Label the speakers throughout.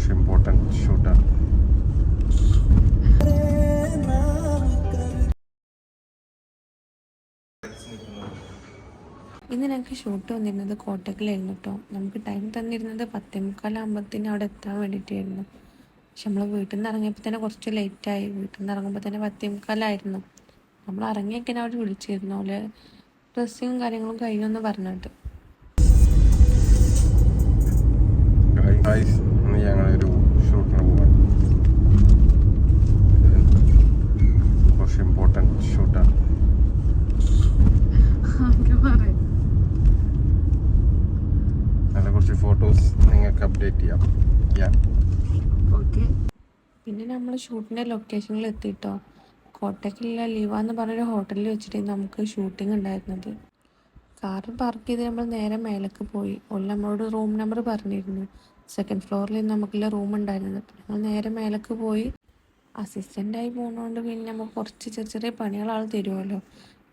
Speaker 1: കുറച്ച് ഇമ്പോർട്ടൻറ്റ് ഷൂട്ടാണ്.
Speaker 2: ഇന്ന് ഞങ്ങൾക്ക് ഷൂട്ട് വന്നിരുന്നത് കോട്ടക്കിലായിരുന്നു കേട്ടോ. നമുക്ക് ടൈം തന്നിരുന്നത് 10:45 അവിടെ എത്താൻ വേണ്ടിയിട്ടായിരുന്നു. പക്ഷെ നമ്മൾ വീട്ടിൽ നിന്ന് ഇറങ്ങിയപ്പോൾ തന്നെ കുറച്ച് ലേറ്റായി. വീട്ടിൽ നിന്ന് ഇറങ്ങുമ്പോൾ തന്നെ 10:45 നമ്മൾ ഇറങ്ങിയൊക്കെ അവിടെ വിളിച്ചിരുന്നു. അവള് ഡ്രസ്സിങ്ങും കാര്യങ്ങളും കഴിഞ്ഞെന്ന് പറഞ്ഞിട്ട്.
Speaker 1: ഇന്ന് ഞങ്ങളൊരു ഷൂട്ടിന് പോവാണ്. കുറച്ച് ഇമ്പോർട്ടൻറ്റ് ഷൂട്ടാണ്. നല്ല കുറച്ച് ഫോട്ടോസ് നിങ്ങൾക്ക് അപ്ഡേറ്റ് ചെയ്യാം.
Speaker 2: പിന്നെ നമ്മൾ ഷൂട്ടിൻ്റെ ലൊക്കേഷനിൽ എത്തിയിട്ടോ. കോട്ടക്കിലുള്ള ലിവ എന്ന് പറഞ്ഞൊരു ഹോട്ടലിൽ വെച്ചിട്ട് നമുക്ക് ഷൂട്ടിംഗ് ഉണ്ടായിരുന്നത്. കാറ് പാർക്ക് ചെയ്ത് നമ്മൾ നേരെ മേലേക്ക് പോയി. നമ്മളോട് റൂം നമ്പർ പറഞ്ഞിരുന്നു. 2nd ഫ്ലോറിൽ നമുക്കുള്ള റൂം ഉണ്ടായിരുന്നത്. ഞങ്ങൾ നേരെ മേലേക്ക് പോയി. അസിസ്റ്റൻ്റായി പോകുന്നതുകൊണ്ട് പിന്നെ നമുക്ക് കുറച്ച് ചെറിയ ചെറിയ പണികൾ ആൾ തരുമല്ലോ.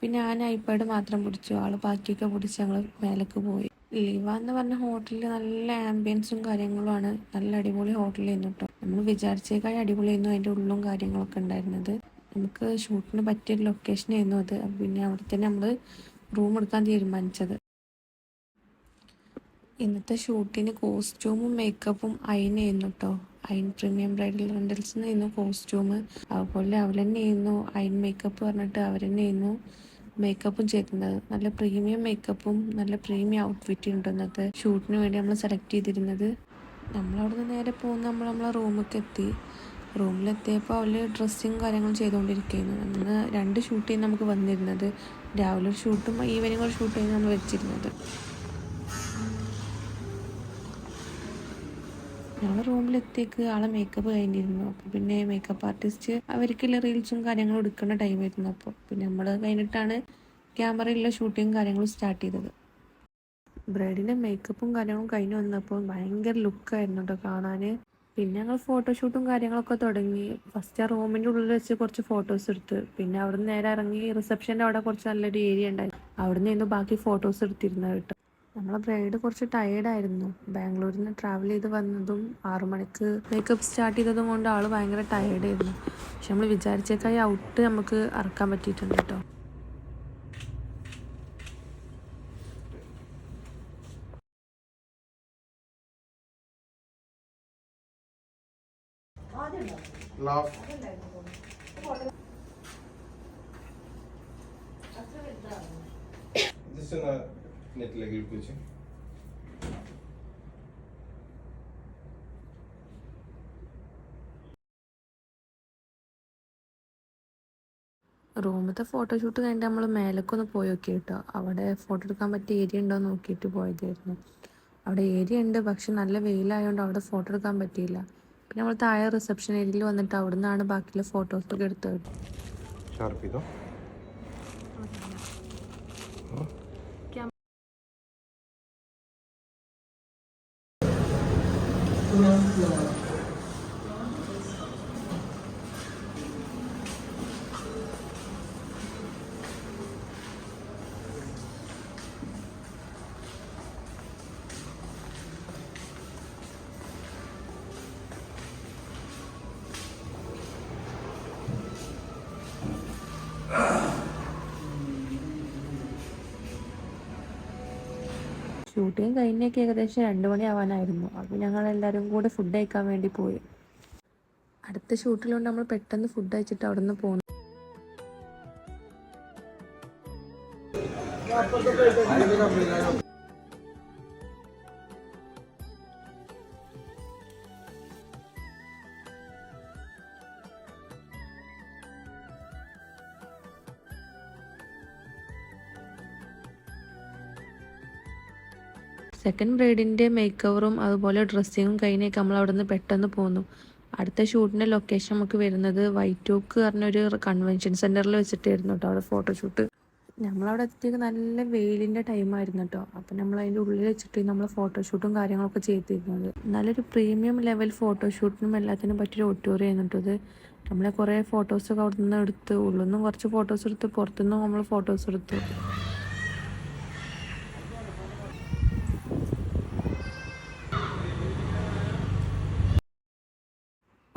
Speaker 2: പിന്നെ ഞാൻ ഐപാഡ് മാത്രം പിടിച്ചു, ആൾ ബാക്കിയൊക്കെ പിടിച്ച് ഞങ്ങൾ മേലേക്ക് പോയി. ലിവ എന്ന് പറഞ്ഞ ഹോട്ടലിൽ നല്ല ആംബിയൻസും കാര്യങ്ങളുമാണ്. നല്ല അടിപൊളി ഹോട്ടലായിരുന്നു കേട്ടോ. നമ്മൾ വിചാരിച്ചേക്കാൾ അടിപൊളിയായിരുന്നു അതിൻ്റെ ഉള്ളും കാര്യങ്ങളൊക്കെ ഉണ്ടായിരുന്നത്. നമുക്ക് ഷൂട്ടിന് പറ്റിയൊരു ലൊക്കേഷനായിരുന്നു അത്. പിന്നെ അവിടെ തന്നെ നമ്മൾ റൂം എടുക്കാൻ തീരുമാനിച്ചത്. ഇന്നത്തെ ഷൂട്ടിന് കോസ്റ്റ്യൂമും മേക്കപ്പും അയിനായിരുന്നു കേട്ടോ. അയിൻ പ്രീമിയം ബ്രൈഡൽ റെൻ്റൽസ് എന്നായിരുന്നു കോസ്റ്റ്യൂം. അതുപോലെ അവർ തന്നെയായിരുന്നു അയിൻ മേക്കപ്പ് പറഞ്ഞിട്ട് അവർ തന്നെയായിരുന്നു മേക്കപ്പും ചെയ്തിരുന്നത്. നല്ല പ്രീമിയം മേക്കപ്പും നല്ല പ്രീമിയം ഔട്ട്ഫിറ്റും ഉണ്ട് ഇന്നത്തെ ഷൂട്ടിന് വേണ്ടി നമ്മൾ സെലക്ട് ചെയ്തിരുന്നത്. നമ്മളവിടുന്ന് നേരെ പോകുന്ന നമ്മളെ റൂമിലേക്ക് എത്തി. റൂമിലെത്തിയപ്പോൾ അവർ ഡ്രസ്സിങ് കാര്യങ്ങളും ചെയ്തുകൊണ്ടിരിക്കുകയായിരുന്നു. അന്ന് 2 ഷൂട്ടായിരുന്നു നമുക്ക് വന്നിരുന്നത്. രാവിലെ ഒരു ഷൂട്ടും ഈവനിങ് ഒരു ഷൂട്ടായിരുന്നു നമ്മൾ വെച്ചിരുന്നത്. ഞങ്ങൾ റൂമിലെത്തിയേക്ക് ആളെ മേക്കപ്പ് കഴിഞ്ഞിരുന്നു. അപ്പോൾ പിന്നെ മേക്കപ്പ് ആർട്ടിസ്റ്റ് അവർക്കുള്ള റീൽസും കാര്യങ്ങളും എടുക്കുന്ന ടൈമായിരുന്നു. അപ്പോൾ പിന്നെ നമ്മൾ കഴിഞ്ഞിട്ടാണ് ക്യാമറയിലുള്ള ഷൂട്ടിങ്ങും കാര്യങ്ങളും സ്റ്റാർട്ട് ചെയ്തത്. ബ്രൈഡിൻ്റെ മേക്കപ്പും കാര്യങ്ങളും കഴിഞ്ഞ് വന്നപ്പോൾ ഭയങ്കര ലുക്കായിരുന്നു കേട്ടോ കാണാൻ. പിന്നെ ഞങ്ങൾ ഫോട്ടോഷൂട്ടും കാര്യങ്ങളൊക്കെ തുടങ്ങി. ഫസ്റ്റ് ആ റൂമിൻ്റെ ഉള്ളിൽ വെച്ച് കുറച്ച് ഫോട്ടോസ് എടുത്ത്. പിന്നെ അവിടെ നിന്ന് നേരെ ഇറങ്ങി റിസപ്ഷൻ്റെ അവിടെ കുറച്ച് നല്ലൊരു ഏരിയ ഉണ്ടായിരുന്നു. അവിടെ നിന്നായിരുന്നു ബാക്കി ഫോട്ടോസ് എടുത്തിരുന്നത് കേട്ടോ. നമ്മളെ ബ്രൈഡ് കുറച്ച് ടയേർഡായിരുന്നു. ബാംഗ്ലൂരിൽ നിന്ന് ട്രാവൽ ചെയ്ത് വന്നതും 6 മണിക്ക് മേക്കപ്പ് സ്റ്റാർട്ട് ചെയ്തതും കൊണ്ട് ആൾ ഭയങ്കര ടയേർഡായിരുന്നു. പക്ഷെ നമ്മൾ വിചാരിച്ചേക്കായി ഔട്ട് നമുക്ക് ഇറക്കാൻ പറ്റിയിട്ടുണ്ട് കേട്ടോ.
Speaker 1: നെറ്റിലേക്ക് ഇടിപ്പിച്ച്
Speaker 2: റൂമത്തെ ഫോട്ടോഷൂട്ട് കഴിഞ്ഞിട്ട് നമ്മൾ മേലേക്കൊന്ന് പോയി നോക്കി കേട്ടോ. അവിടെ ഫോട്ടോ എടുക്കാൻ പറ്റിയ ഏരിയ ഉണ്ടോ എന്ന് നോക്കിയിട്ട് പോയതായിരുന്നു. അവിടെ ഏരിയ ഉണ്ട്, പക്ഷെ നല്ല വെയിലായതുകൊണ്ട് അവിടെ ഫോട്ടോ എടുക്കാൻ പറ്റിയില്ല. പിന്നെ നമ്മൾ താഴെ റിസപ്ഷൻ ഏരിയയിൽ വന്നിട്ട് അവിടെ നിന്നാണ് ബാക്കിയുള്ള ഫോട്ടോസൊക്കെ എടുത്തത്. ഷൂട്ടിങ് കഴിഞ്ഞൊക്കെ ഏകദേശം 2 മണി ആവാനായിരുന്നു. അപ്പോൾ ഞങ്ങൾ എല്ലാവരും കൂടെ ഫുഡ് കഴിക്കാൻ വേണ്ടി പോയി. അടുത്ത ഷൂട്ടിലുകൊണ്ട് നമ്മൾ പെട്ടെന്ന് ഫുഡ് കഴിച്ചിട്ട് അവിടെ നിന്ന് പോന്നു. സെക്കൻഡ് ബ്രൈഡിൻ്റെ മേക്കവറും അതുപോലെ ഡ്രസ്സിങ്ങും കഴിഞ്ഞൊക്കെ നമ്മൾ അവിടെ നിന്ന് പെട്ടെന്ന് പോന്നു. അടുത്ത ഷൂട്ടിൻ്റെ ലൊക്കേഷൻ നമുക്ക് വരുന്നത് വൈറ്റോക്ക് പറഞ്ഞൊരു കൺവെൻഷൻ സെൻറ്ററിൽ വെച്ചിട്ടായിരുന്നു കേട്ടോ അവിടെ ഫോട്ടോഷൂട്ട്. നമ്മളവിടെ എത്തിയത് നല്ല വെയിലിൻ്റെ ടൈമായിരുന്നു കേട്ടോ. അപ്പം നമ്മൾ അതിൻ്റെ ഉള്ളിൽ വെച്ചിട്ട് നമ്മൾ ഫോട്ടോഷൂട്ടും കാര്യങ്ങളൊക്കെ ചെയ്തിരുന്നത്. നല്ലൊരു പ്രീമിയം ലെവൽ ഫോട്ടോഷൂട്ടിനും എല്ലാത്തിനും പറ്റിയൊരു ഓഡിറ്റോറിയം ആയിരുന്നു കേട്ടോ ഇത്. നമ്മളെ കുറേ ഫോട്ടോസൊക്കെ അവിടെ നിന്ന് എടുത്ത്, ഉള്ളിൽ നിന്നും കുറച്ച് ഫോട്ടോസ് എടുത്ത്, പുറത്തുനിന്നും നമ്മൾ ഫോട്ടോസ് എടുത്തു.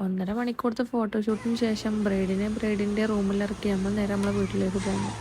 Speaker 2: 1.5 മണിക്കൂറത്തെ ഫോട്ടോഷൂട്ടിന് ശേഷം ബ്രൈഡിനെ ബ്രൈഡിൻ്റെ റൂമിലിറക്കി നമ്മൾ നേരെ നമ്മളെ വീട്ടിലേക്ക് പോന്നു.